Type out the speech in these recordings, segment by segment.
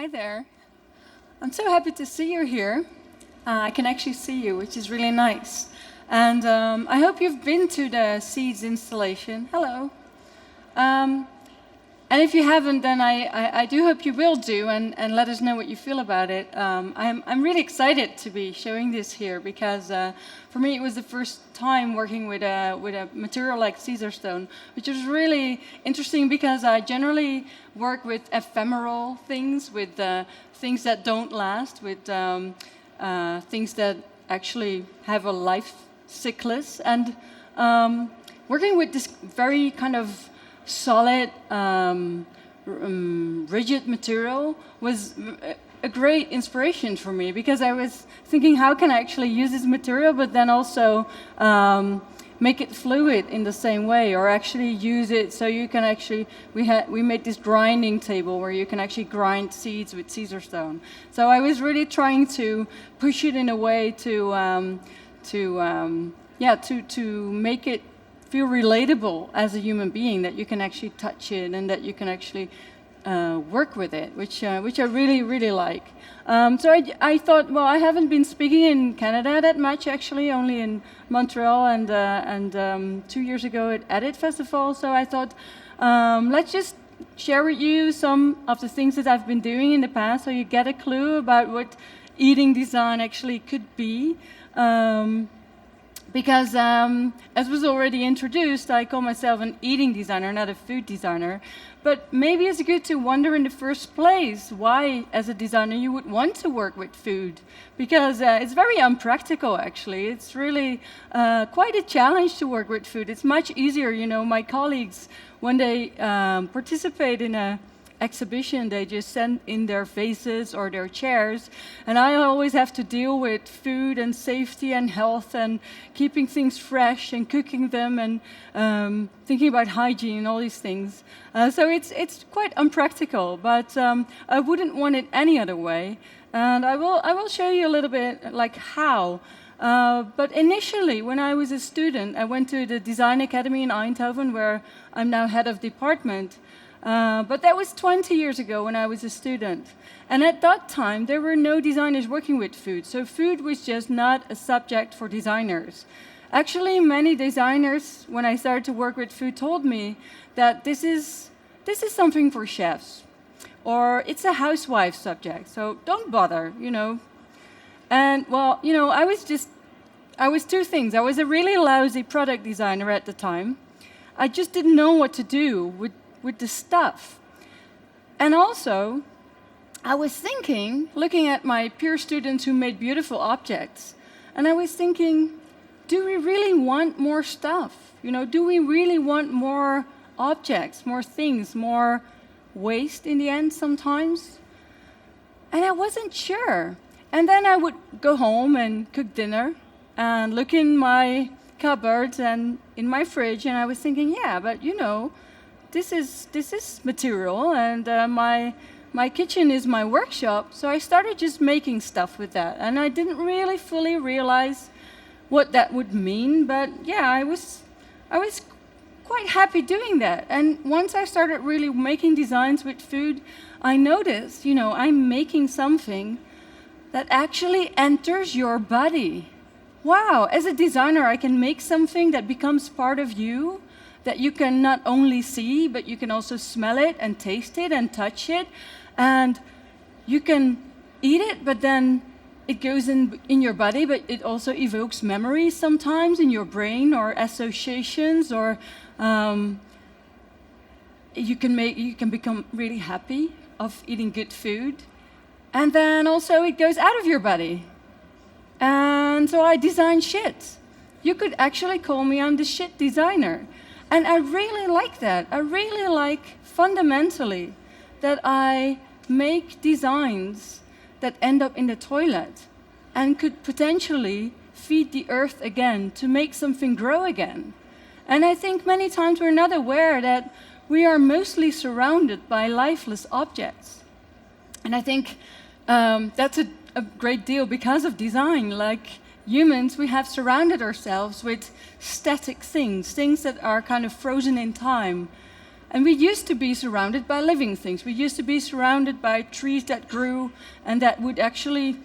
Hi there. I'm so happy to see you here. I can actually see you, which is really nice. And I hope you've been to the Seeds installation. Hello. And if you haven't, then I do hope you will do and let us know what you feel about it. I'm really excited to be showing this here because for me it was the first time working with a material like Caesarstone, which was really interesting because I generally work with ephemeral things, with things that don't last, with things that actually have a life cyclus, and working with this very kind of solid, rigid material was a great inspiration for me because I was thinking, how can I actually use this material, but then also make it fluid in the same way, or actually use it so you can actually. We made this grinding table where you can actually grind seeds with Caesarstone. So I was really trying to push it in a way to make it feel relatable as a human being, that you can actually touch it and that you can actually work with it, which I really like. So I thought, well, I haven't been speaking in Canada that much actually, only in Montreal and 2 years ago at Edit Festival. So I thought, let's just share with you some of the things that I've been doing in the past, so you get a clue about what eating design actually could be. Because, as was already introduced, I call myself an eating designer, not a food designer. But maybe it's good to wonder in the first place why, as a designer, you would want to work with food. Because it's very unpractical, actually. It's really quite a challenge to work with food. It's much easier, my colleagues, when they participate in a exhibition, they just send in their vases or their chairs, and I always have to deal with food and safety and health and keeping things fresh and cooking them and thinking about hygiene and all these things. So it's quite unpractical, but I wouldn't want it any other way. And I will show you a little bit like how. But initially, when I was a student, I went to the Design Academy in Eindhoven, where I'm now head of department. But that was 20 years ago when I was a student. And at that time, there were no designers working with food. So food was just not a subject for designers. Actually, many designers, when I started to work with food, told me that this is something for chefs. Or it's a housewife subject, so don't bother, And, well, I was two things. I was a really lousy product designer at the time. I just didn't know what to do with the stuff. And also, I was thinking, looking at my peer students who made beautiful objects, and I was thinking, do we really want more stuff? Do we really want more objects, more things, more waste in the end sometimes? And I wasn't sure. And then I would go home and cook dinner and look in my cupboards and in my fridge, and I was thinking, yeah, but this is material, and my kitchen is my workshop, so I started just making stuff with that, and I didn't really fully realize what that would mean, but yeah, I was quite happy doing that. And once I started really making designs with food, I noticed, I'm making something that actually enters your body. Wow, as a designer, I can make something that becomes part of you, that you can not only see, but you can also smell it and taste it and touch it. And you can eat it, but then it goes in your body, but it also evokes memories sometimes in your brain, or associations, or you can become really happy of eating good food. And then also it goes out of your body. And so I design shit. You could actually call me, I'm the shit designer. And I really like that. I really like, fundamentally, that I make designs that end up in the toilet and could potentially feed the earth again to make something grow again. And I think many times we're not aware that we are mostly surrounded by lifeless objects. And I think that's a great deal because of design. Like humans, we have surrounded ourselves with static things that are kind of frozen in time. And we used to be surrounded by living things. We used to be surrounded by trees that grew and that would actually,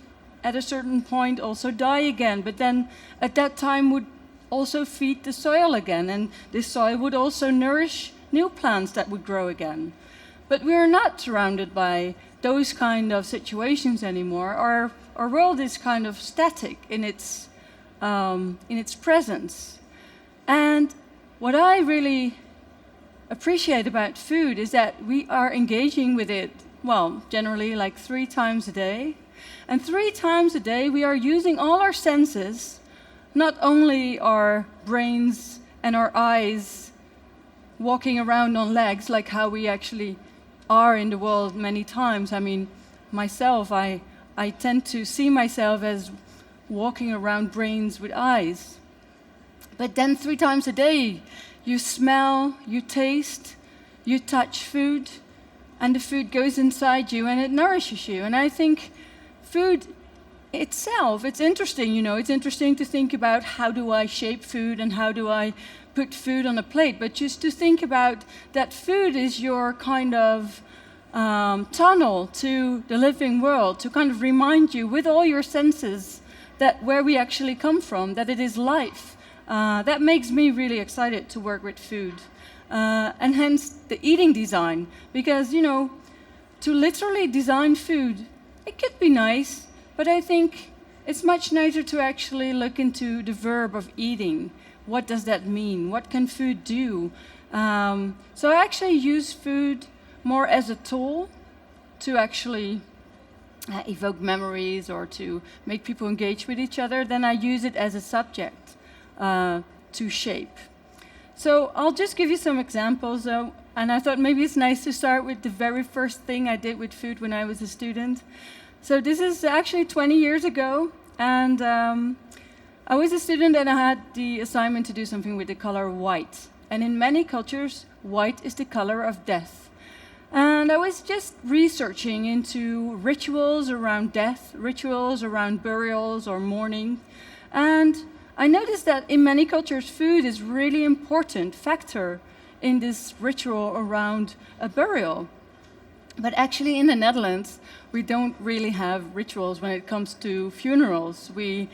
at a certain point, also die again. But then at that time would also feed the soil again. And this soil would also nourish new plants that would grow again. But we are not surrounded by those kind of situations anymore. Our world is kind of static in its presence. And what I really appreciate about food is that we are engaging with it, well, generally like 3 times a day. And 3 times a day we are using all our senses, not only our brains and our eyes walking around on legs like how we actually are in the world many times. I mean, myself, I tend to see myself as walking around brains with eyes. But then 3 times a day, you smell, you taste, you touch food, and the food goes inside you and it nourishes you. And I think food itself, it's interesting, it's interesting to think about how do I shape food and how do I put food on a plate, but just to think about that food is your kind of tunnel to the living world, to kind of remind you with all your senses that where we actually come from, that it is life. That makes me really excited to work with food. And hence the eating design, because, to literally design food, it could be nice, but I think it's much nicer to actually look into the verb of eating. What does that mean? What can food do? So I actually use food more as a tool to actually evoke memories or to make people engage with each other than I use it as a subject to shape. So I'll just give you some examples, and I thought maybe it's nice to start with the very first thing I did with food when I was a student. So this is actually 20 years ago, and I was a student and I had the assignment to do something with the color white. And in many cultures, white is the color of death. And I was just researching into rituals around death, rituals around burials or mourning. And I noticed that in many cultures, food is really important factor in this ritual around a burial. But actually in the Netherlands, we don't really have rituals when it comes to funerals. We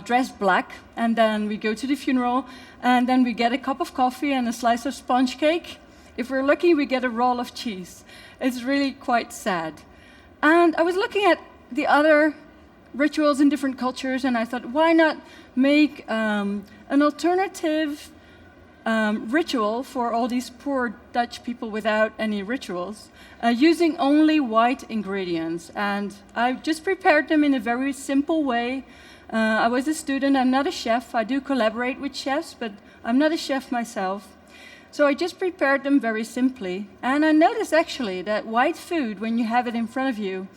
dress black and then we go to the funeral and then we get a cup of coffee and a slice of sponge cake. If we're lucky, we get a roll of cheese. It's really quite sad. And I was looking at the other rituals in different cultures and I thought, why not make an alternative ritual for all these poor Dutch people without any rituals, using only white ingredients. And I just prepared them in a very simple way. I was a student, I'm not a chef. I do collaborate with chefs, but I'm not a chef myself. So I just prepared them very simply. And I noticed actually that white food, when you have it in front of you,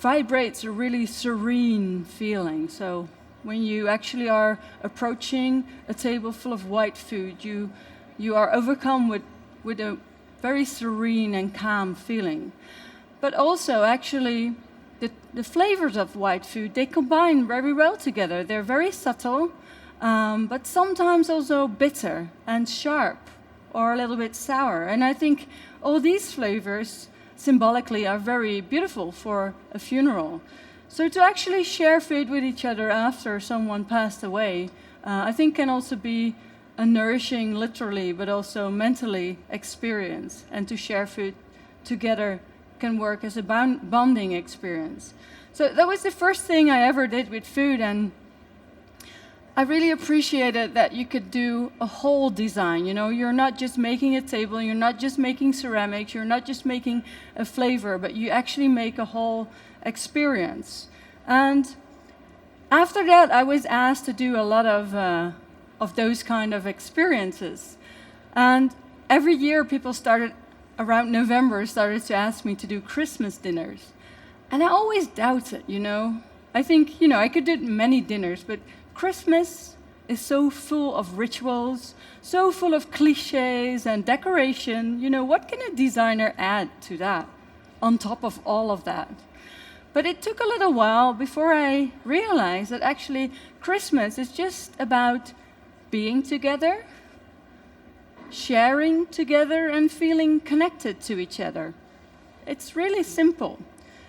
vibrates a really serene feeling. So when you actually are approaching a table full of white food, you are overcome with a very serene and calm feeling. But also, actually, the flavors of white food, they combine very well together. They're very subtle, but sometimes also bitter and sharp or a little bit sour. And I think all these flavors symbolically are very beautiful for a funeral. So to actually share food with each other after someone passed away, I think can also be a nourishing, literally, but also mentally experience. And to share food together can work as a bonding experience. So that was the first thing I ever did with food, and I really appreciated that you could do a whole design. You're not just making a table, you're not just making ceramics, you're not just making a flavor, but you actually make a whole experience. And after that, I was asked to do a lot of those kind of experiences. And every year, people around November, started to ask me to do Christmas dinners. And I always doubted, I think, I could do many dinners, but Christmas is so full of rituals, so full of cliches and decoration. What can a designer add to that, on top of all of that? But it took a little while before I realized that actually Christmas is just about being together, sharing together and feeling connected to each other. It's really simple.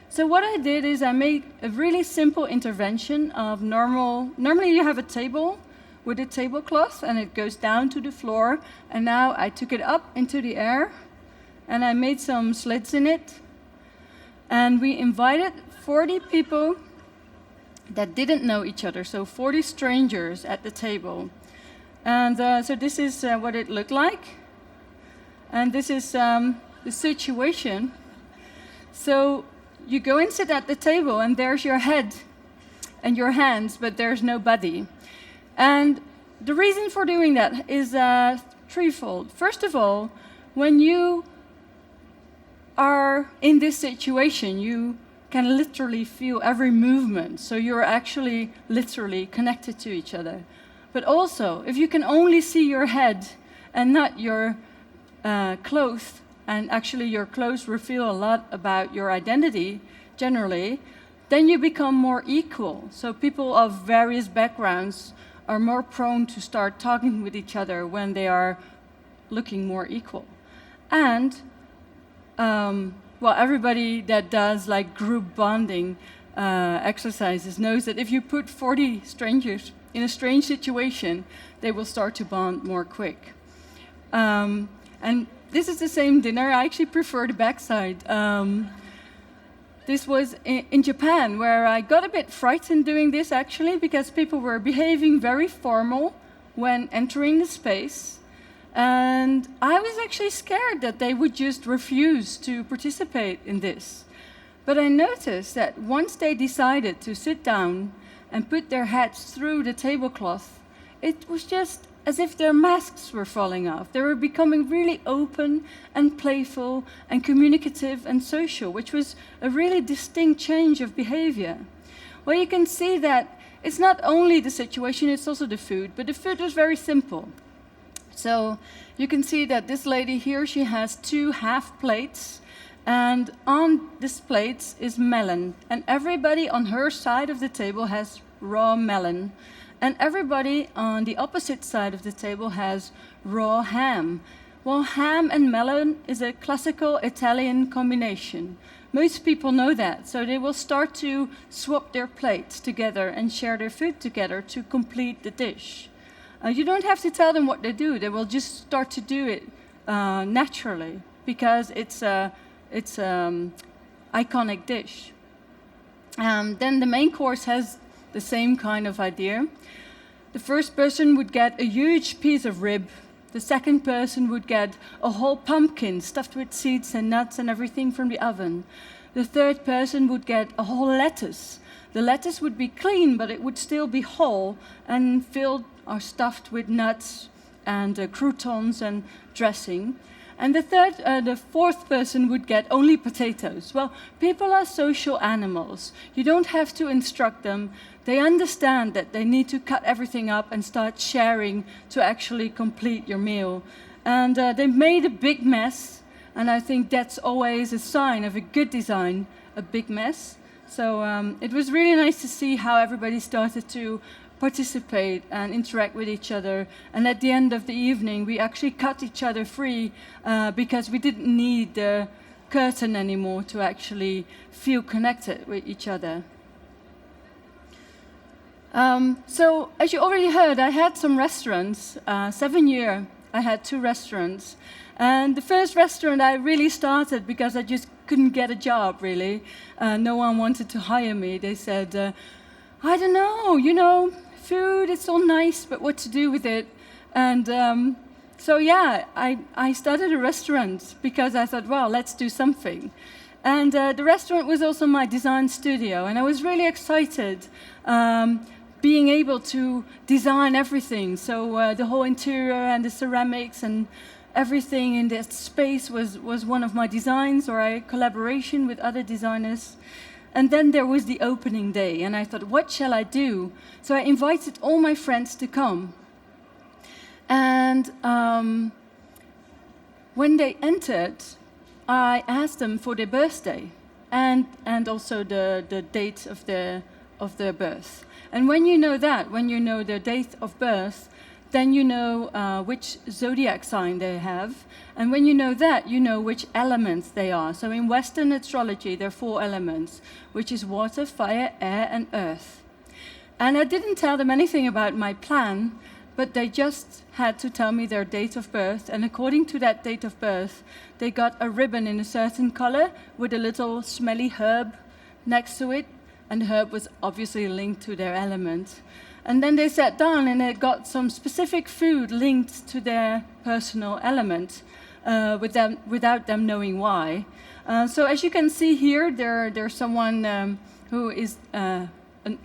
So what I did is I made a really simple intervention of normally you have a table with a tablecloth and it goes down to the floor, and now I took it up into the air and I made some slits in it, and we invited 40 people that didn't know each other, so 40 strangers at the table. And so this is what it looked like, and this is the situation. So you go and sit at the table, and there's your head and your hands, but there's no body. And the reason for doing that is threefold. First of all, when you are in this situation, you can literally feel every movement, so you're actually literally connected to each other. But also, if you can only see your head and not your clothes, and actually your clothes reveal a lot about your identity generally, then you become more equal. So people of various backgrounds are more prone to start talking with each other when they are looking more equal. And well, everybody that does like group bonding exercises knows that if you put 40 strangers in a strange situation, they will start to bond more quick. And this is the same dinner. I actually prefer the backside. This was in Japan, where I got a bit frightened doing this actually, because people were behaving very formal when entering the space. And I was actually scared that they would just refuse to participate in this. But I noticed that once they decided to sit down and put their heads through the tablecloth, it was just as if their masks were falling off. They were becoming really open and playful and communicative and social, which was a really distinct change of behavior. Well, you can see that it's not only the situation, it's also the food, but the food was very simple. So you can see that this lady here, she has 2 half plates, and on these plates is melon, and everybody on her side of the table has raw melon, and everybody on the opposite side of the table has raw ham. Well, ham and melon is a classical Italian combination. Most people know that, so they will start to swap their plates together and share their food together to complete the dish. You don't have to tell them what they do. They will just start to do it naturally, because it's iconic dish. Then the main course has the same kind of idea. The first person would get a huge piece of rib. The second person would get a whole pumpkin stuffed with seeds and nuts and everything from the oven. The third person would get a whole lettuce. The lettuce would be clean, but it would still be whole and filled or stuffed with nuts and croutons and dressing. And the fourth person would get only potatoes. Well, people are social animals. You don't have to instruct them. They understand that they need to cut everything up and start sharing to actually complete your meal. And they made a big mess, and I think that's always a sign of a good design, a big mess. So it was really nice to see how everybody started to participate and interact with each other. And at the end of the evening, we actually cut each other free because we didn't need the curtain anymore to actually feel connected with each other. So as you already heard, I had some restaurants. 7 years, I had 2 restaurants. And the first restaurant I really started because I just couldn't get a job, really. No one wanted to hire me. They said, I don't know, food, it's all nice, but what to do with it? And so yeah, I started a restaurant because I thought, well, let's do something. And the restaurant was also my design studio, and I was really excited being able to design everything. So the whole interior and the ceramics and everything in that space was one of my designs, or a collaboration with other designers. And then there was the opening day, and I thought, what shall I do? So I invited all my friends to come. And when they entered, I asked them for their birthday and also the date of their birth. And when you know that, when you know their date of birth, then you know which zodiac sign they have. And when you know that, you know which elements they are. So in Western astrology, there are 4 elements, which is water, fire, air, and earth. And I didn't tell them anything about my plan, but they just had to tell me their date of birth. And according to that date of birth, they got a ribbon in a certain color with a little smelly herb next to it. And the herb was obviously linked to their element. And then they sat down and they got some specific food linked to their personal element without them knowing why. So as you can see here, there's someone who is an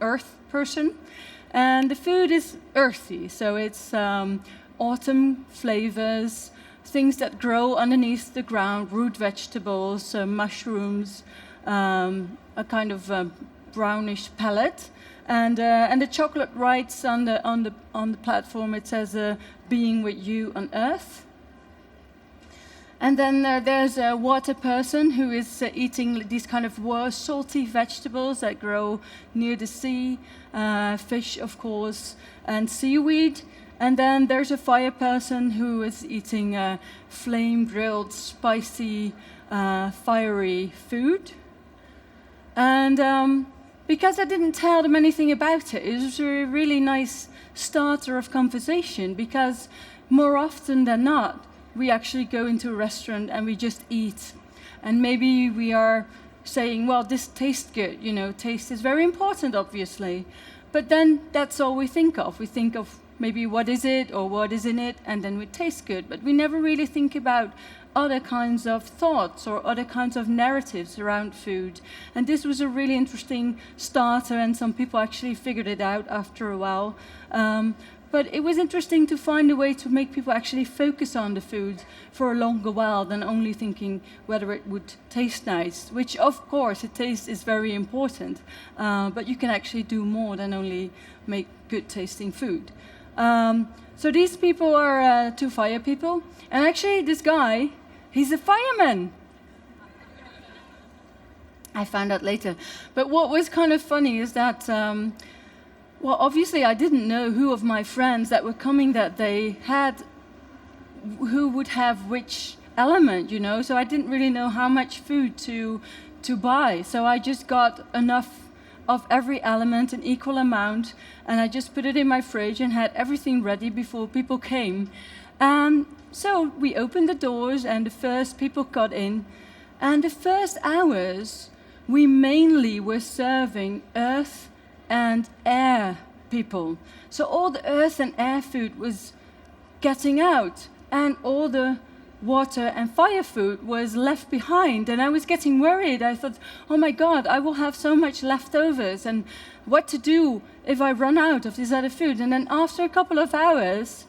earth person. And the food is earthy, so it's autumn flavors, things that grow underneath the ground, root vegetables, mushrooms, a kind of brownish palette. And the chocolate writes on the platform, it says, being with you on earth. And then there's a water person who is eating these kind of salty vegetables that grow near the sea, fish, of course, and seaweed. And then there's a fire person who is eating flame-grilled, spicy, fiery food. And because I didn't tell them anything about it, it was a really nice starter of conversation, because more often than not, we actually go into a restaurant and we just eat. And maybe we are saying, well, this tastes good. You know, taste is very important, obviously. But then that's all we think of. We think of maybe what is it or what is in it, and then it tastes good. But we never really think about other kinds of thoughts or other kinds of narratives around food. And this was a really interesting starter, and some people actually figured it out after a while. But it was interesting to find a way to make people actually focus on the food for a longer while than only thinking whether it would taste nice, which of course it tastes is very important, but you can actually do more than only make good tasting food. So these people are 2 fire people, and actually this guy, he's a fireman. I found out later. But what was kind of funny is that well, obviously I didn't know who of my friends that were coming that day who would have which element, you know, so I didn't really know how much food to buy. So I just got enough of every element, an equal amount, and I just put it in my fridge and had everything ready before people came. So we opened the doors and the first people got in, and the first hours we mainly were serving earth and air people. So all the earth and air food was getting out, and all the water and fire food was left behind. And I was getting worried. I thought, oh my God, I will have so much leftovers, and what to do if I run out of this other food. And then after a couple of hours,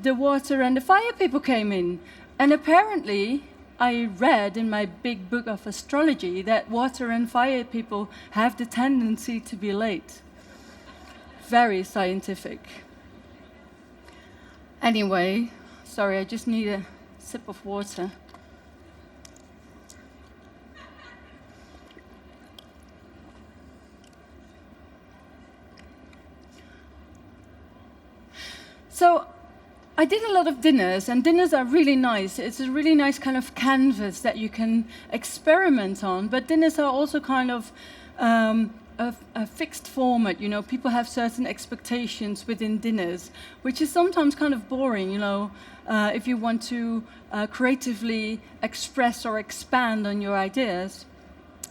the water and the fire people came in. And apparently, I read in my big book of astrology that water and fire people have the tendency to be late. Very scientific. Anyway, sorry, I just need a sip of water. So I did a lot of dinners, and dinners are really nice. It's a really nice kind of canvas that you can experiment on, but dinners are also kind of a fixed format, you know. People have certain expectations within dinners, which is sometimes kind of boring, you know, if you want to creatively express or expand on your ideas.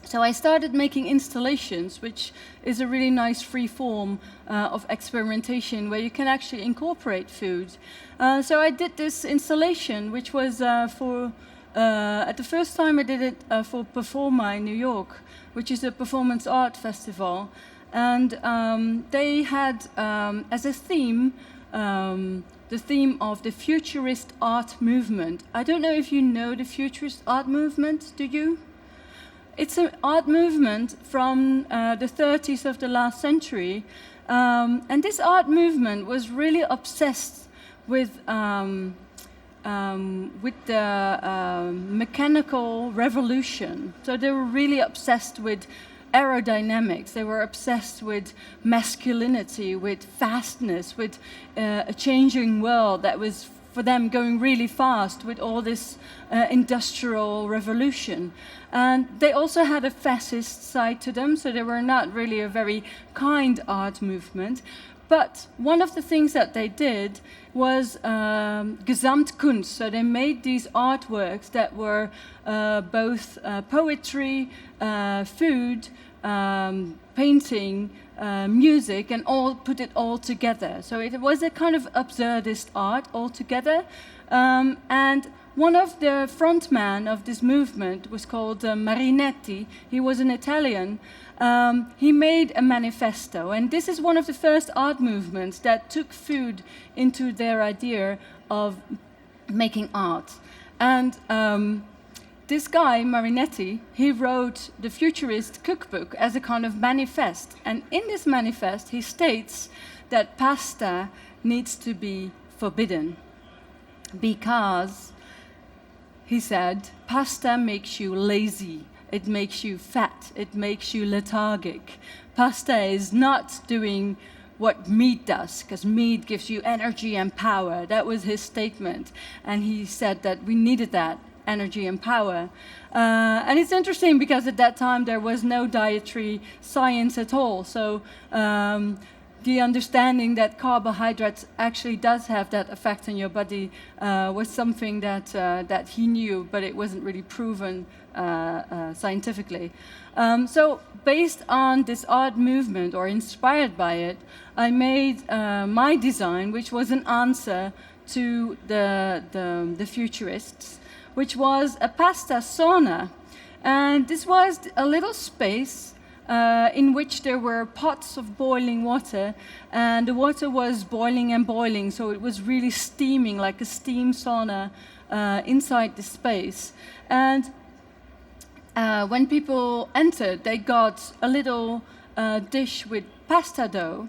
So I started making installations, which is a really nice free form of experimentation where you can actually incorporate food. So I did this installation, which was at the first time I did it for Performa in New York, which is a performance art festival. And they had as a theme the theme of the futurist art movement. I don't know if you know the futurist art movement, do you? It's an art movement from the 30s of the last century. And this art movement was really obsessed with the mechanical revolution. So they were really obsessed with aerodynamics. They were obsessed with masculinity, with fastness, with a changing world that was for them going really fast with all this industrial revolution. And they also had a fascist side to them, so they were not really a very kind art movement. But one of the things that they did was Gesamtkunst. So they made these artworks that were both poetry, food, painting, music, and all put it all together. So it was a kind of absurdist art altogether. And one of the frontmen of this movement was called Marinetti. He was an Italian. He made a manifesto, and this is one of the first art movements that took food into their idea of making art. And this guy, Marinetti, he wrote the Futurist Cookbook as a kind of manifest. And in this manifest, he states that pasta needs to be forbidden because, he said, pasta makes you lazy. It makes you fat. It makes you lethargic. Pasta is not doing what meat does, because meat gives you energy and power. That was his statement. And he said that we needed that energy and power. And it's interesting because at that time there was no dietary science at all. So the understanding that carbohydrates actually does have that effect on your body was something that he knew, but it wasn't really proven scientifically. So based on this art movement, or inspired by it, I made my design, which was an answer to the futurists, which was a pasta sauna. And this was a little space in which there were pots of boiling water, and the water was boiling and boiling, so it was really steaming like a steam sauna inside the space. And when people entered, they got a little dish with pasta dough,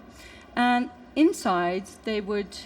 and inside they would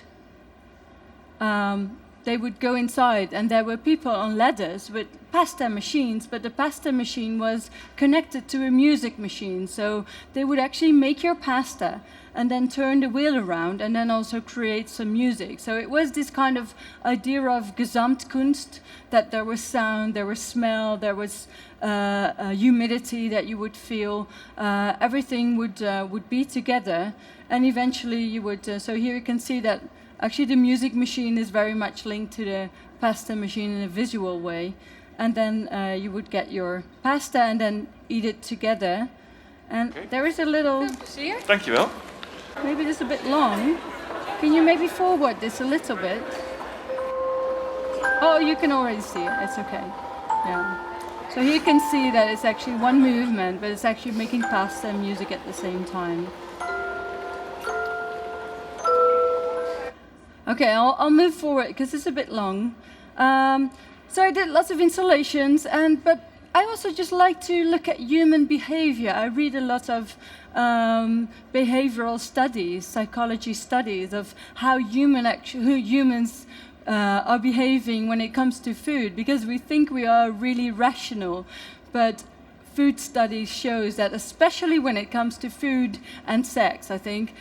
go inside, and there were people on ladders with pasta machines, but the pasta machine was connected to a music machine. So they would actually make your pasta and then turn the wheel around and then also create some music. So it was this kind of idea of Gesamtkunst, that there was sound, there was smell, there was humidity that you would feel. Everything would be together, and eventually you would. So here you can see that actually the music machine is very much linked to the pasta machine in a visual way. And then you would get your pasta and then eat it together. And okay. There is a little... Dankjewel. Maybe this is a bit long. Can you maybe forward this a little bit? Oh, you can already see it. It's okay. Yeah. So here you can see that it's actually one movement, but it's actually making pasta and music at the same time. Okay, I'll move forward because it's a bit long. So I did lots of installations, but I also just like to look at human behavior. I read a lot of behavioral studies, psychology studies of how humans are behaving when it comes to food, because we think we are really rational, but food studies shows that especially when it comes to food and sex, I think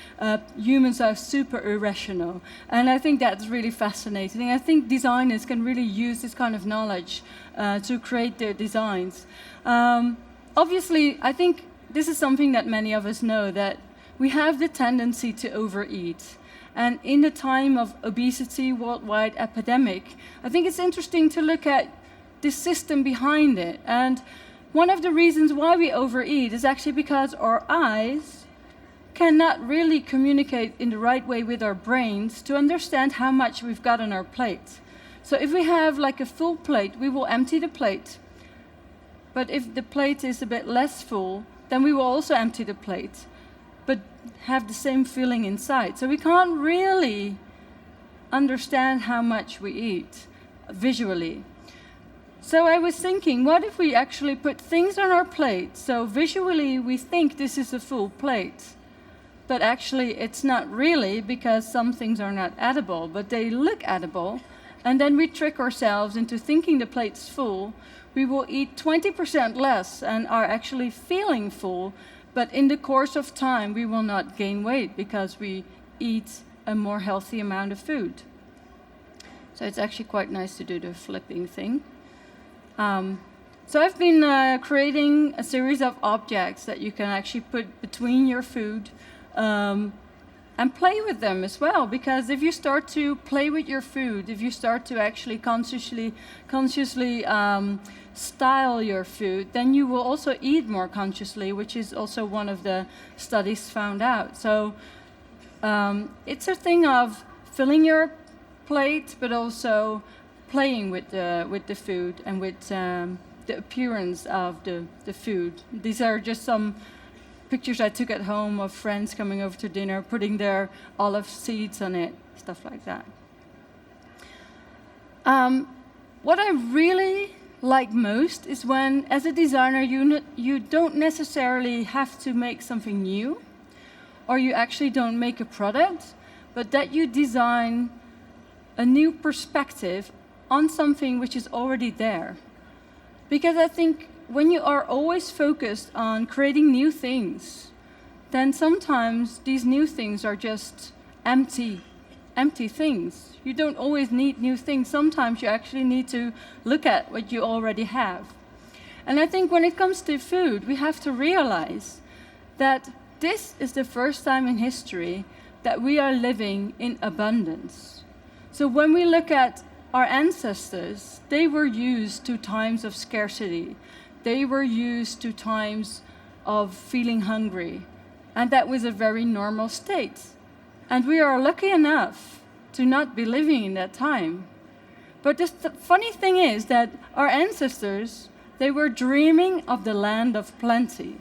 humans are super irrational. And I think that's really fascinating. I think designers can really use this kind of knowledge to create their designs. Obviously, I think this is something that many of us know, that we have the tendency to overeat. And in the time of obesity, worldwide epidemic, I think it's interesting to look at the system behind it. And one of the reasons why we overeat is actually because our eyes cannot really communicate in the right way with our brains to understand how much we've got on our plate. So if we have like a full plate, we will empty the plate. But if the plate is a bit less full, then we will also empty the plate, but have the same feeling inside. So we can't really understand how much we eat visually. So I was thinking, what if we actually put things on our plate? So visually we think this is a full plate, but actually it's not really, because some things are not edible, but they look edible. and then we trick ourselves into thinking the plate's full, we will eat 20% less and are actually feeling full, but in the course of time we will not gain weight because we eat a more healthy amount of food. So it's actually quite nice to do the flipping thing. So I've been creating a series of objects that you can actually put between your food and play with them as well, because if you start to play with your food, if you start to actually consciously style your food, then you will also eat more consciously, which is also one of the studies found out. So it's a thing of filling your plate, but also playing with the food and with the appearance of the food. These are just some pictures I took at home of friends coming over to dinner, putting their olive seeds on it, stuff like that. What I really like most is when, as a designer, you don't necessarily have to make something new, or you actually don't make a product, but that you design a new perspective on something which is already there. Because I think when you are always focused on creating new things, then sometimes these new things are just empty things. You don't always need new things. Sometimes you actually need to look at what you already have. And I think when it comes to food, we have to realize that this is the first time in history that we are living in abundance. So when we look at our ancestors, they were used to times of scarcity. They were used to times of feeling hungry, and that was a very normal state. And we are lucky enough to not be living in that time. But the funny thing is that our ancestors, they were dreaming of the land of plenty.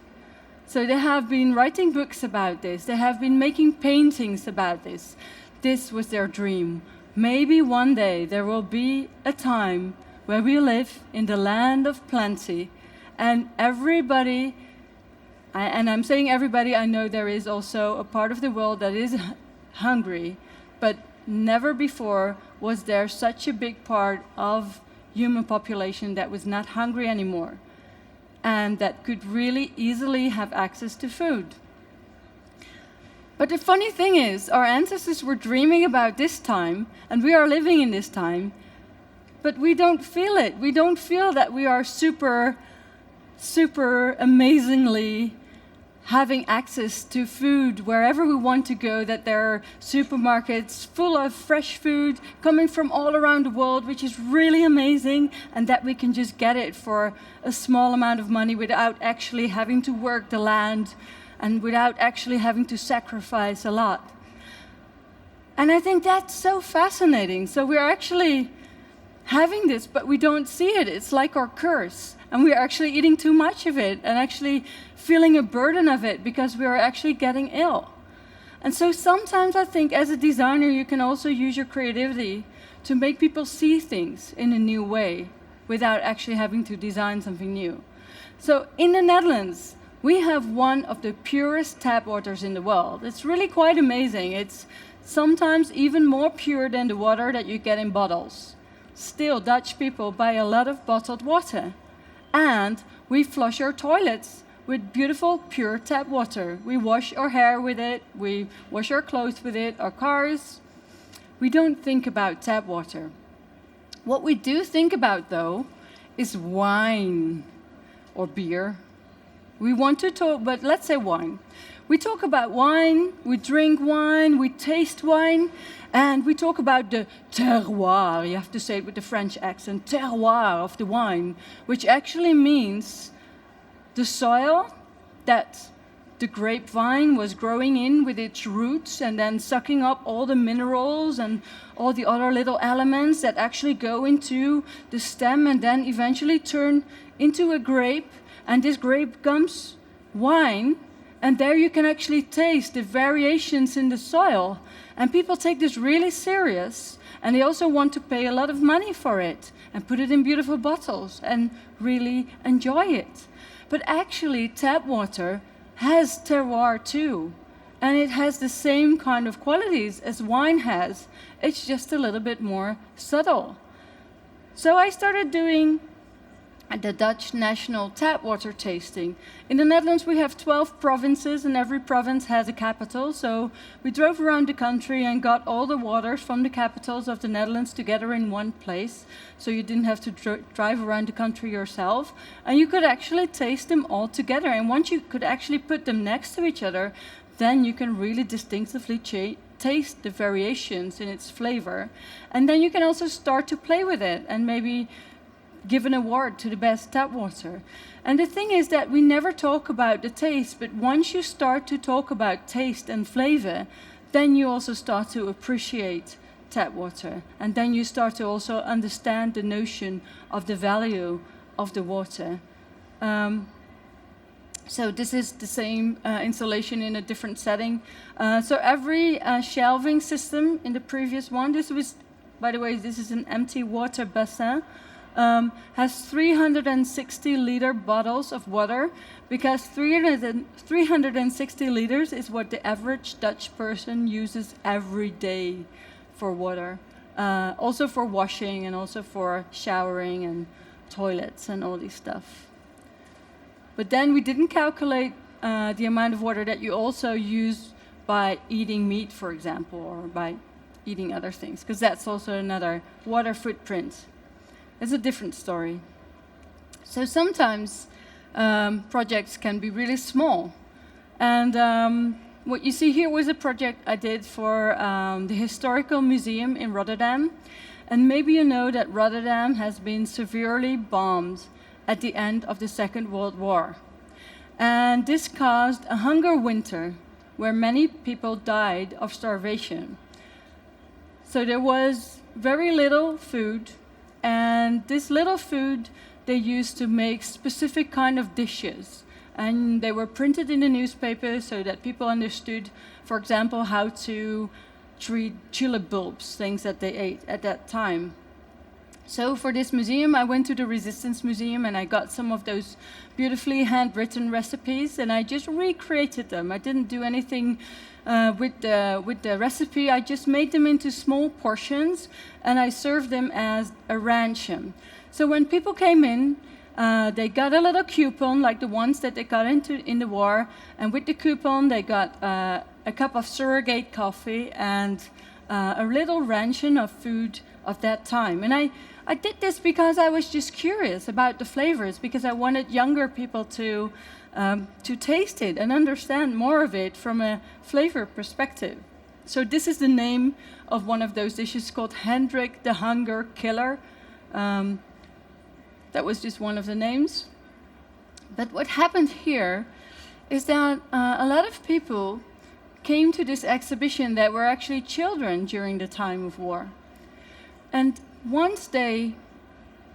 So they have been writing books about this. They have been making paintings about this. This was their dream. Maybe one day there will be a time where we live in the land of plenty, and everybody, and I'm saying everybody, I know there is also a part of the world that is hungry, but never before was there such a big part of human population that was not hungry anymore, and that could really easily have access to food. But the funny thing is, our ancestors were dreaming about this time, and we are living in this time, but we don't feel it. We don't feel that we are super amazingly having access to food wherever we want to go, that there are supermarkets full of fresh food coming from all around the world, which is really amazing, and that we can just get it for a small amount of money without actually having to work the land and without actually having to sacrifice a lot. And I think that's so fascinating. So we're actually having this, but we don't see it. It's like our curse. And we are actually eating too much of it and actually feeling a burden of it because we are actually getting ill. And so sometimes I think as a designer, you can also use your creativity to make people see things in a new way without actually having to design something new. So in the Netherlands, we have one of the purest tap waters in the world. It's really quite amazing. It's sometimes even more pure than the water that you get in bottles. Still, Dutch people buy a lot of bottled water. And we flush our toilets with beautiful, pure tap water. We wash our hair with it, we wash our clothes with it, our cars. We don't think about tap water. What we do think about, though, is wine or beer. We want to talk, but let's say wine. We talk about wine, we drink wine, we taste wine, and we talk about the terroir, you have to say it with the French accent, terroir of the wine, which actually means the soil that the grapevine was growing in with its roots and then sucking up all the minerals and all the other little elements that actually go into the stem and then eventually turn into a grape, and this grape becomes wine. And there you can actually taste the variations in the soil. And people take this really serious, and they also want to pay a lot of money for it and put it in beautiful bottles and really enjoy it. But actually, tap water has terroir too. And it has the same kind of qualities as wine has. It's just a little bit more subtle. So I started doing the Dutch national tap water tasting. In the Netherlands we have 12 provinces and every province has a capital. So we drove around the country and got all the waters from the capitals of the Netherlands together in one place. So you didn't have to drive around the country yourself. And you could actually taste them all together. And once you could actually put them next to each other, then you can really distinctively taste the variations in its flavor. And then you can also start to play with it and maybe give an award to the best tap water. And the thing is that we never talk about the taste, but once you start to talk about taste and flavor, then you also start to appreciate tap water. And then you start to also understand the notion of the value of the water. So this is the same installation in a different setting. So every shelving system in the previous one, this was, by the way, this is an empty water bassin, has 360-liter bottles of water, because 360 liters is what the average Dutch person uses every day for water. Also for washing and also for showering and toilets and all this stuff. But then we didn't calculate the amount of water that you also use by eating meat, for example, or by eating other things, because that's also another water footprint. It's a different story. So sometimes projects can be really small. And what you see here was a project I did for the Historical Museum in Rotterdam. And maybe you know that Rotterdam has been severely bombed at the end of the Second World War. And this caused a hunger winter where many people died of starvation. So there was very little food, and this little food they used to make specific kind of dishes. And they were printed in the newspaper so that people understood, for example, how to treat tulip bulbs, things that they ate at that time. So for this museum, I went to the Resistance Museum and I got some of those beautifully handwritten recipes and I just recreated them. I didn't do anything with the recipe. I just made them into small portions and I served them as a ranchin. So when people came in, they got a little coupon like the ones that they got in the war, and with the coupon they got a cup of surrogate coffee and a little ranchin of food of that time. And I did this because I was just curious about the flavors, because I wanted younger people to taste it and understand more of it from a flavor perspective. So this is the name of one of those dishes called Hendrick the Hunger Killer. That was just one of the names. But what happened here is that a lot of people came to this exhibition that were actually children during the time of war. And once they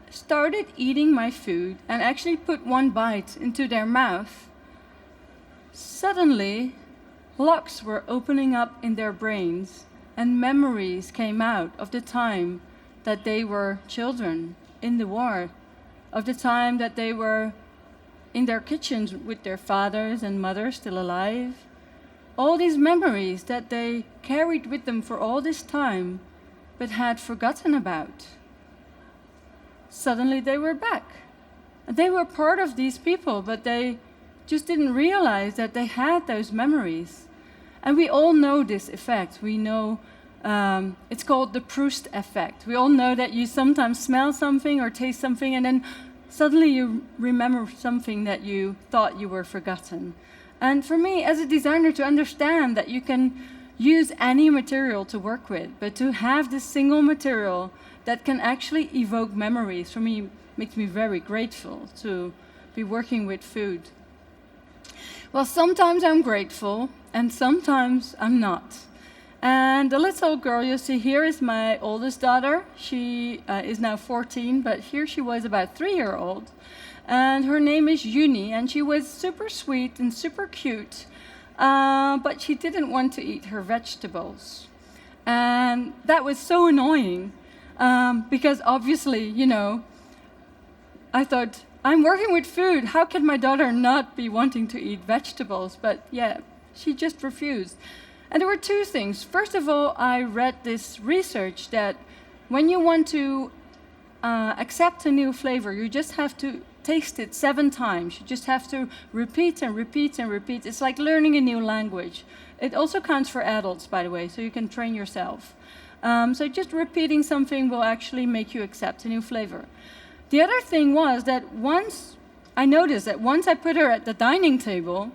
started eating my food and actually put one bite into their mouth, suddenly locks were opening up in their brains and memories came out of the time that they were children in the war, of the time that they were in their kitchens with their fathers and mothers still alive. All these memories that they carried with them for all this time but had forgotten about. Suddenly they were back. They were part of these people, but they just didn't realize that they had those memories. And we all know this effect. We know it's called the Proust Effect. We all know that you sometimes smell something or taste something and then suddenly you remember something that you thought you were forgotten. And for me, as a designer, to understand that you can use any material to work with, but to have this single material that can actually evoke memories, for me, makes me very grateful to be working with food. Well, sometimes I'm grateful, and sometimes I'm not. And the little girl you see here is my oldest daughter. She is now 14, but here she was about 3-year-old. And her name is Juni, and she was super sweet and super cute. But she didn't want to eat her vegetables. And that was so annoying, because obviously, you know, I thought, I'm working with food. How can my daughter not be wanting to eat vegetables? But yeah, she just refused. And there were two things. First of all, I read this research that when you want to accept a new flavor, you just have to taste it 7 times. You just have to repeat and repeat and repeat. It's like learning a new language. It also counts for adults, by the way, so you can train yourself. So just repeating something will actually make you accept a new flavor. The other thing was that I noticed that once I put her at the dining table,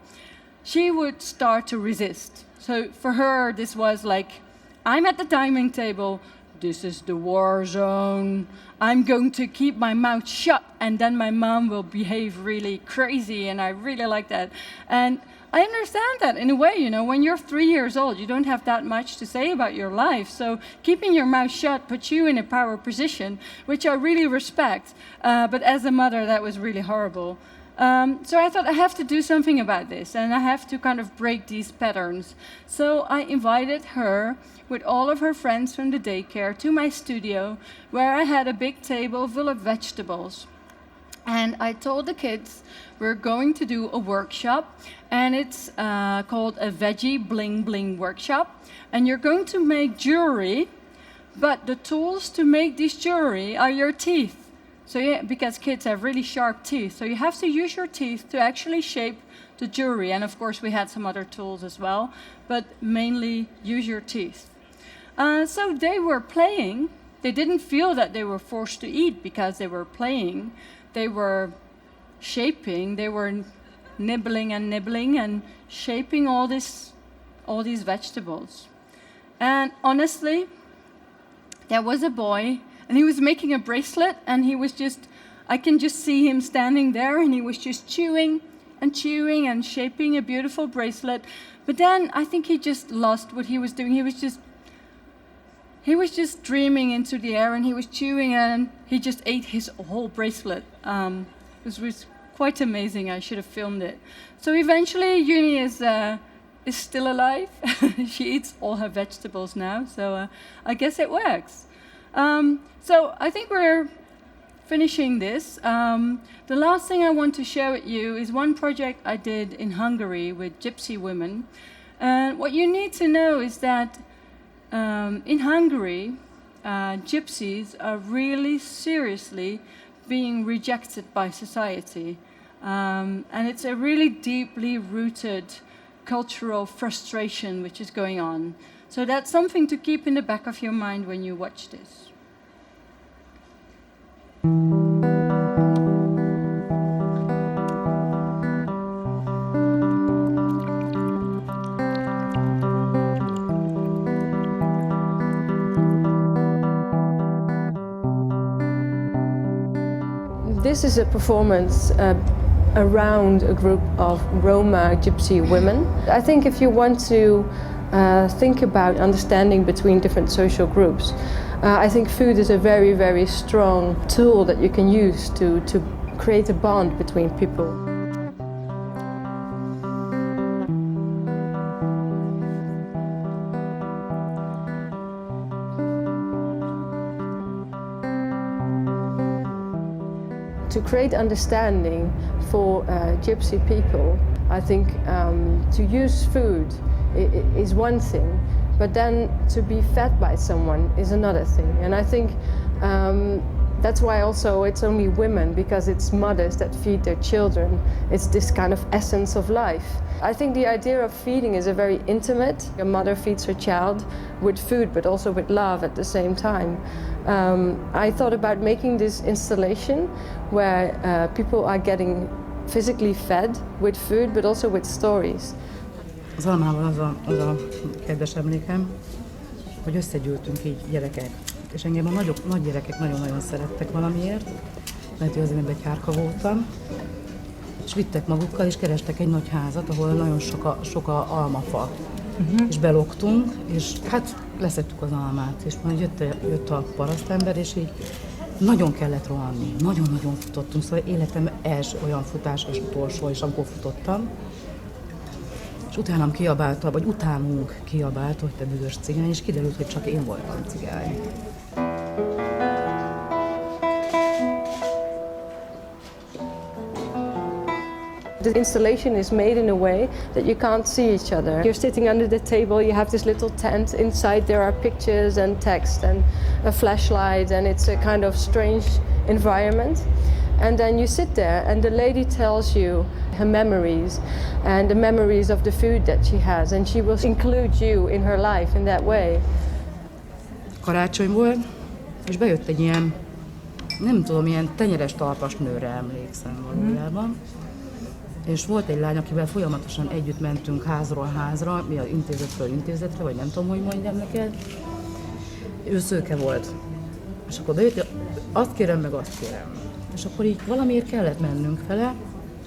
she would start to resist. So for her, this was like, I'm at the dining table, this is the war zone, I'm going to keep my mouth shut, and then my mom will behave really crazy, and I really like that. And I understand that in a way, when you're 3 years old, you don't have that much to say about your life. So keeping your mouth shut puts you in a power position, which I really respect. But as a mother, that was really horrible. So I thought I have to do something about this, and I have to kind of break these patterns. So I invited her with all of her friends from the daycare to my studio, where I had a big table full of vegetables. And I told the kids we're going to do a workshop, and it's called a Veggie Bling Bling Workshop. And you're going to make jewelry, but the tools to make this jewelry are your teeth. So yeah, because kids have really sharp teeth, so you have to use your teeth to actually shape the jewelry. And of course we had some other tools as well, but mainly use your teeth. So they were playing. They didn't feel that they were forced to eat because they were playing. They were shaping, they were nibbling and shaping all these vegetables. And honestly, there was a boy, and he was making a bracelet, and I can just see him standing there, and he was just chewing and shaping a beautiful bracelet. But then I think he just lost what he was doing. He was just dreaming into the air, and he was chewing, and he just ate his whole bracelet. It was quite amazing. I should have filmed it. So eventually, Uni is still alive. She eats all her vegetables now, so I guess it works. So I think we're finishing this. The last thing I want to share with you is one project I did in Hungary with gypsy women. And what you need to know is that in Hungary, gypsies are really seriously being rejected by society. And it's a really deeply rooted cultural frustration which is going on. So that's something to keep in the back of your mind when you watch this. This is a performance around a group of Roma gypsy women. I think if you want to think about understanding between different social groups, I think food is a very, very strong tool that you can use to create a bond between people. To create understanding for gypsy people, I think to use food is one thing, but then to be fed by someone is another thing. And I think that's why also it's only women, because it's mothers that feed their children. It's this kind of essence of life. I think the idea of feeding is a very intimate. A mother feeds her child with food, but also with love at the same time. I thought about making this installation where people are getting physically fed with food, but also with stories. Az almával az a kedves emlékem, hogy összegyűltünk így gyerekek. És engem a nagy gyerekek nagyon-nagyon szerettek valamiért, mert azért én begyhárka voltam, és vittek magukkal, és kerestek egy nagy házat, ahol nagyon sok a almafa. És beloktunk, és hát leszettük az almát, és majd jött a parasztember, és így nagyon kellett rohanni, nagyon-nagyon futottunk, szóval életem első olyan futás és utolsó, és amikor futottam, és utánunk kiabált, hogy te büdös cigány, és kiderült, hogy csak én voltam cigány. The installation is made in a way that you can't see each other. You're sitting under the table, you have this little tent. Inside there are pictures and text and a flashlight, and it's a kind of strange environment. And then you sit there and the lady tells you her memories and the memories of the food that she has, and she will include you in her life in that way. Karácsony volt, és bejött egy ilyen, nem tudom, ilyen tenyeres talpas nőre emlékszem valójában. És volt egy lány, akivel folyamatosan együtt mentünk házról házra, mi az intézetről intézetre, vagy nem tudom, hogy mondjam neked. Ő szőke volt. És akkor bejött, azt kérem, meg azt kérem. És akkor így valamiért kellett mennünk vele,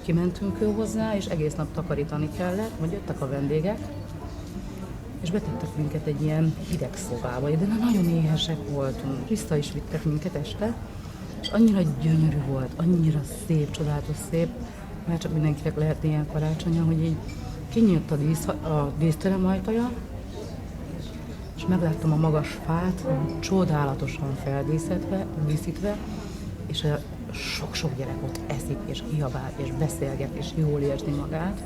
kimentünk ő hozzá, és egész nap takarítani kellett, majd jöttek a vendégek, és betettek minket egy ilyen hideg szobába, de nagyon éhesek voltunk. Vissza is vittek minket este, és annyira gyönyörű volt, annyira szép, csodálatos szép, már csak mindenkinek lehet ilyen karácsonya, hogy így kinyílt a díszterem ajtaja, és megláttam a magas fát, csodálatosan feldíszítve, és a sok-sok gyerek ott eszik, és kiabál, és beszélget, és jól érzi magát.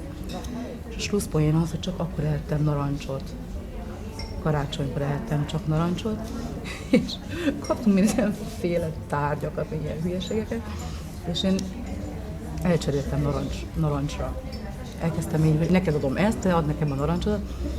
És a slusszpoén az, hogy csak akkor ehettem narancsot. Karácsonykor ehettem csak narancsot, és kaptunk mindenféle tárgyakat, ilyen hülyeségeket, és én elcseréltem narancsra. Elkezdtem így, hogy neked adom ezt, te ad nekem a narancsot,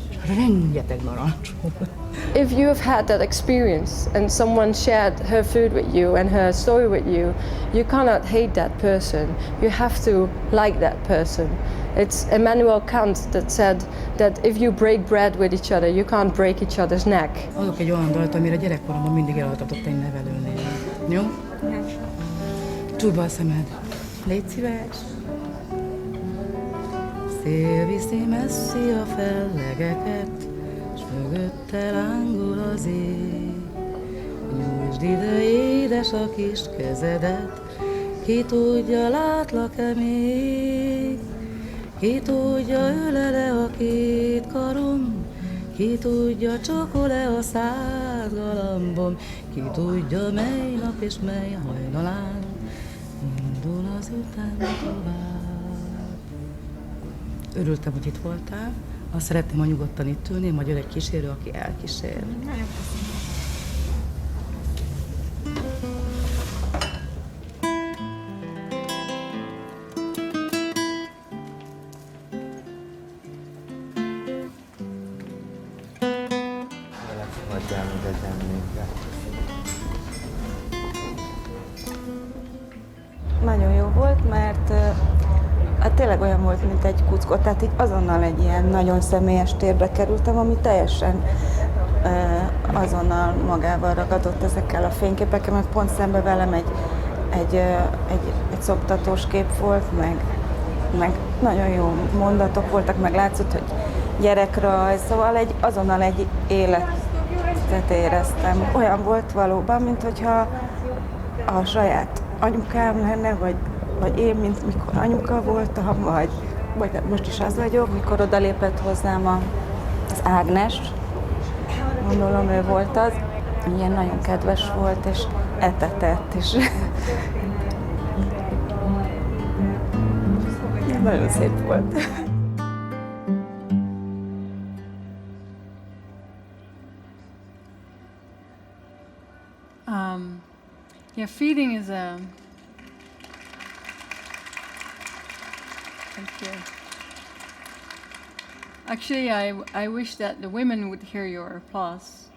és rengeteg narancs volt. If you have had that experience and someone shared her food with you and her story with you, you cannot hate that person. You have to like that person. It's Immanuel Kant that said that if you break bread with each other, you can't break each other's neck. Adok egy olyan dalt, amire gyerekkoromban mindig elaltatott egy nevelőnél. Jó? Csukd a szemed. Légy szíves. Szél viszi messzi a fellegeket, s mögötte lángol az ég. Nyújtsd ide, édes, a kis kezedet, ki tudja, látlak-e még? Ki tudja, ölele a két karom, ki tudja, csokol-e a szád galambom, ki tudja, mely nap és mely hajnalán indul az után tovább. Örültem, hogy itt voltál. Azt szeretném, ha nyugodtan itt ülni, majd jön egy kísérő, aki elkísér. Nagyon jó volt, mert hát tényleg olyan volt, mint egy kuckot, tehát így azonnal egy ilyen nagyon személyes térbe kerültem, ami teljesen azonnal magával ragadott ezekkel a fényképekkel, mert pont szembe velem egy szoptatós kép volt, meg nagyon jó mondatok voltak, meg látszott, hogy gyerekrajz, szóval azonnal egy életet éreztem. Olyan volt valóban, mint hogyha a saját anyukám lenne, vagy én, mint mikor anyuka voltam, vagy most is az vagyok, mikor odalépett hozzám az Ágnes, gondolom ő volt az, ilyen nagyon kedves volt, és etetett, és nagyon szép volt. Yeah, feeding is a... Thank you. Actually, I wish that the women would hear your applause,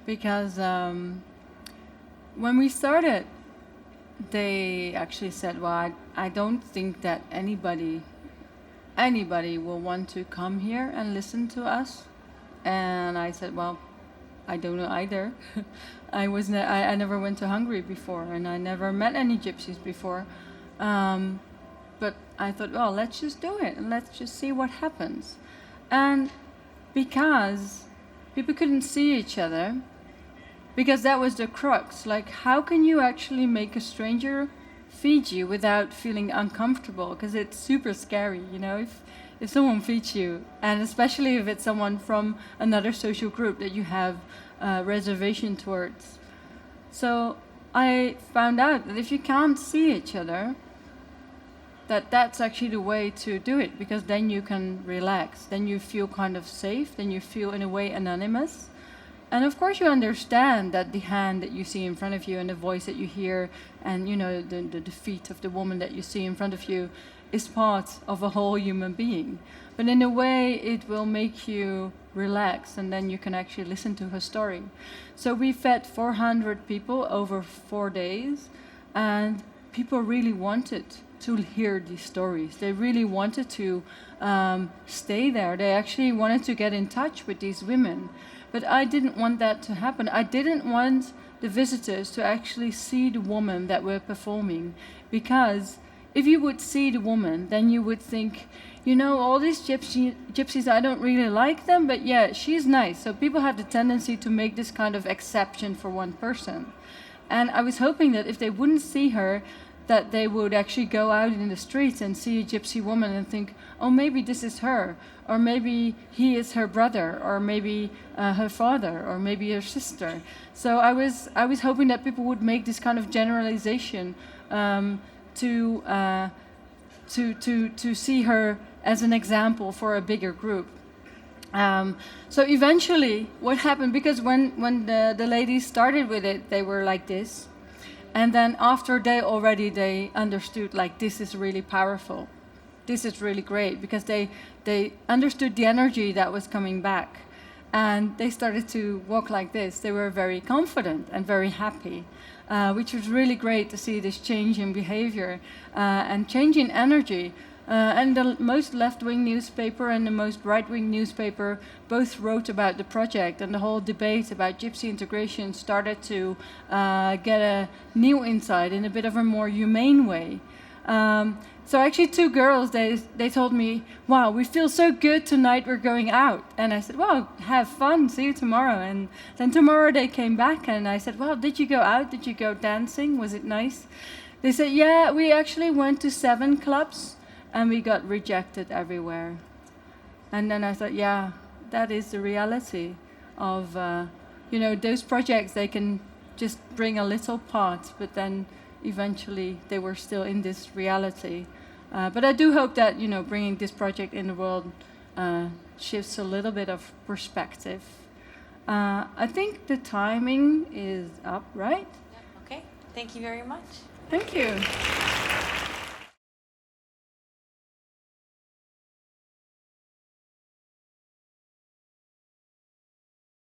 because when we started, they actually said, well, I don't think that anybody will want to come here and listen to us. And I said, well, I don't know either. I never went to Hungary before, and I never met any gypsies before. But I thought, well, let's just do it, and let's just see what happens. And because people couldn't see each other, because that was the crux. Like, how can you actually make a stranger feed you without feeling uncomfortable? Because it's super scary, you know, if someone feeds you, and especially if it's someone from another social group that you have reservation towards. So I found out that if you can't see each other, that's actually the way to do it, because then you can relax, then you feel kind of safe, then you feel in a way anonymous. And of course you understand that the hand that you see in front of you and the voice that you hear and the feet of the woman that you see in front of you is part of a whole human being. But in a way it will make you relax, and then you can actually listen to her story. So we fed 400 people over 4 days, and people really wanted to hear these stories. They really wanted to stay there. They actually wanted to get in touch with these women. But I didn't want that to happen. I didn't want the visitors to actually see the woman that were performing, because if you would see the woman, then you would think, all these gypsies, I don't really like them, but yeah, she's nice. So people have the tendency to make this kind of exception for one person. And I was hoping that if they wouldn't see her, that they would actually go out in the streets and see a gypsy woman and think, oh, maybe this is her, or maybe he is her brother, or maybe her father, or maybe her sister. So I was hoping that people would make this kind of generalization to see her as an example for a bigger group. So eventually, what happened, because when the ladies started with it, they were like this. And then after they understood, like, this is really powerful. This is really great, because they understood the energy that was coming back. And they started to walk like this. They were very confident and very happy, which was really great to see this change in behavior and change in energy. And the most left-wing newspaper and the most right-wing newspaper both wrote about the project, and the whole debate about gypsy integration started to get a new insight in a bit of a more humane way. So actually 2 girls, they told me, wow, we feel so good tonight, we're going out. And I said, well, have fun, see you tomorrow. And then tomorrow they came back and I said, well, did you go out? Did you go dancing? Was it nice? They said, yeah, we actually went to 7 clubs. And we got rejected everywhere. And then I thought, yeah, that is the reality of, those projects. They can just bring a little part, but then eventually they were still in this reality. But I do hope that, bringing this project in the world shifts a little bit of perspective. I think the timing is up, right? Okay, thank you very much. Thank you.